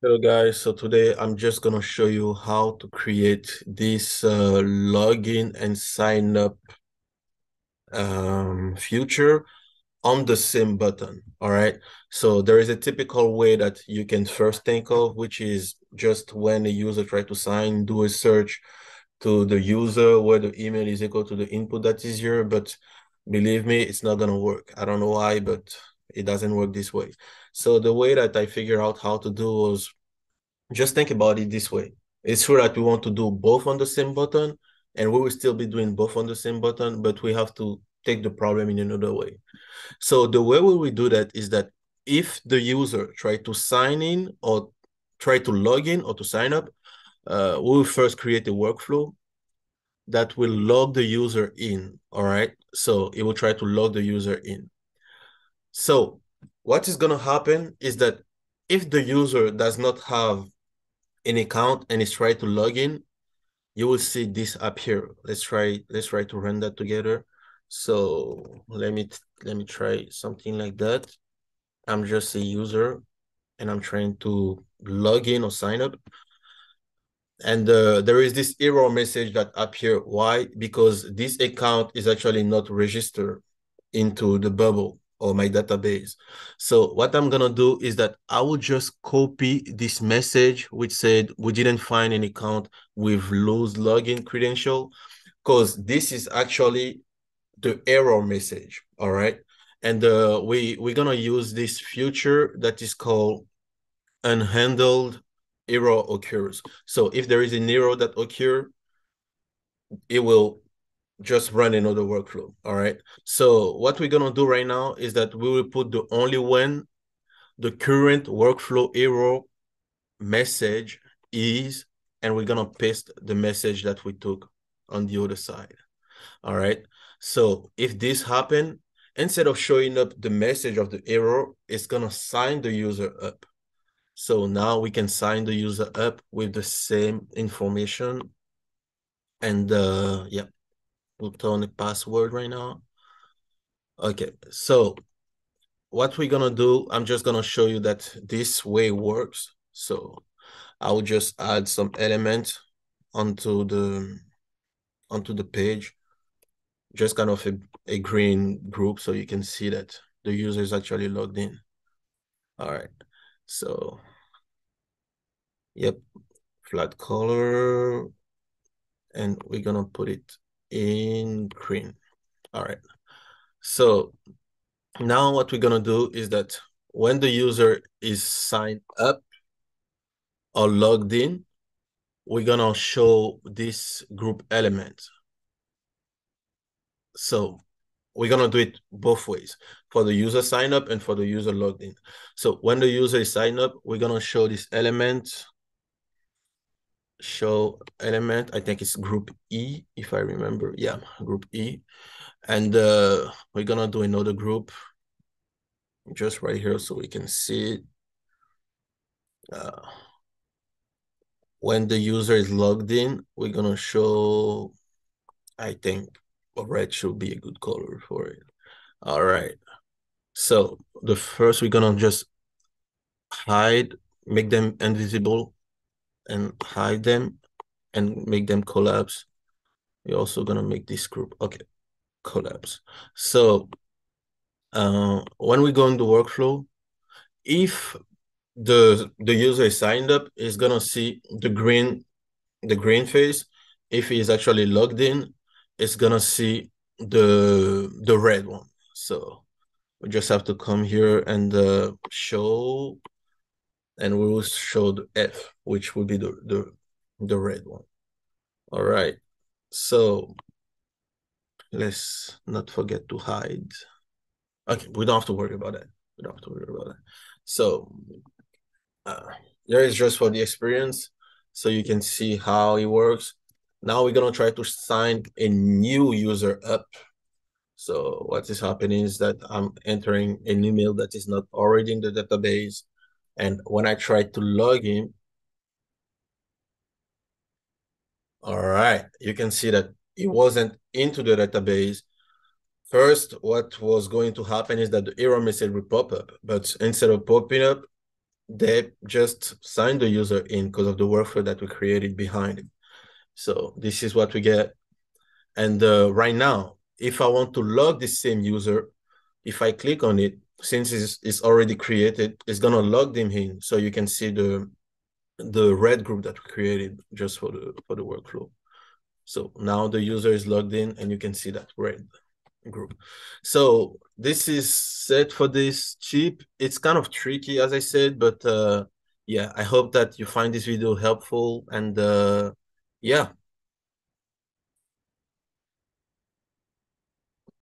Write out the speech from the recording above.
Hello guys, so today I'm just gonna show you how to create this login and sign up feature on the same button. All right. So there is a typical way that you can first think of, which is just when a user try to sign, do a search to the user where the email is equal to the input that is here. But believe me, it's not gonna work. I don't know why, but it doesn't work this way. So the way that I figured out how to do was just think about it this way. It's true that we want to do both on the same button, and we will still be doing both on the same button, but we have to take the problem in another way. So the way we will do that is that if the user try to sign in or try to log in or to sign up, we will first create a workflow that will log the user in. All right. So it will try to log the user in. So what is going to happen is that if the user does not have an account and is trying to log in, you will see this appear. Let's try to run that together. So let me try something like that. I'm just a user and I'm trying to log in or sign up. And there is this error message that appear. Why? Because this account is actually not registered into the bubble or my database. So what I'm gonna do is that I will just copy this message which said we didn't find an account with loose login credential, because this is actually the error message. All right. And we're gonna use this feature that is called unhandled error occurs. So if there is an error that occur, it will just run another workflow. All right. So what we're gonna do right now is that we will put the only when the current workflow error message is, and we're gonna paste the message that we took on the other side. All right. So if this happen, instead of showing up the message of the error, it's gonna sign the user up. So now we can sign the user up with the same information. And yeah, put on a password right now. Okay, so what we're gonna do, I'm just gonna show you that this way works. So I will just add some elements onto the page, just kind of a green group so you can see that the user is actually logged in. All right, so yep, flat color, and we're gonna put it in green. All right, so now what we're gonna do is that when the user is signed up or logged in, we're gonna show this group element. So we're gonna do it both ways, for the user sign up and for the user logged in. So when the user is signed up, we're gonna show this element, show element. I think it's group E, if I remember. Yeah, group E. And we're gonna do another group just right here so we can see it. When the user is logged in, we're gonna show, I think red should be a good color for it. All right. So the first we're gonna just hide, make them invisible and hide them and make them collapse. We're also gonna make this group, okay, collapse. So when we go into workflow, if the user is signed up, is gonna see the green face. If he is actually logged in, it's gonna see the red one. So we just have to come here and show, and we will show the F, which will be the red one. All right. So let's not forget to hide. Okay, we don't have to worry about that. We don't have to worry about that. So uh, there is just for the experience, so you can see how it works. Now we're gonna try to sign a new user up. So what is happening is that I'm entering an email that is not already in the database. And when I try to log in, all right, you can see that it wasn't into the database. First, what was going to happen is that the error message will pop up, but instead of popping up, they just sign the user in because of the workflow that we created behind it. So this is what we get. And right now, if I want to log the same user, if I click on it, since it's already created, it's gonna log them in. So you can see the red group that we created just for the workflow. So now the user is logged in and you can see that red group. So this is set for this chip. It's kind of tricky, as I said, but yeah, I hope that you find this video helpful. And yeah,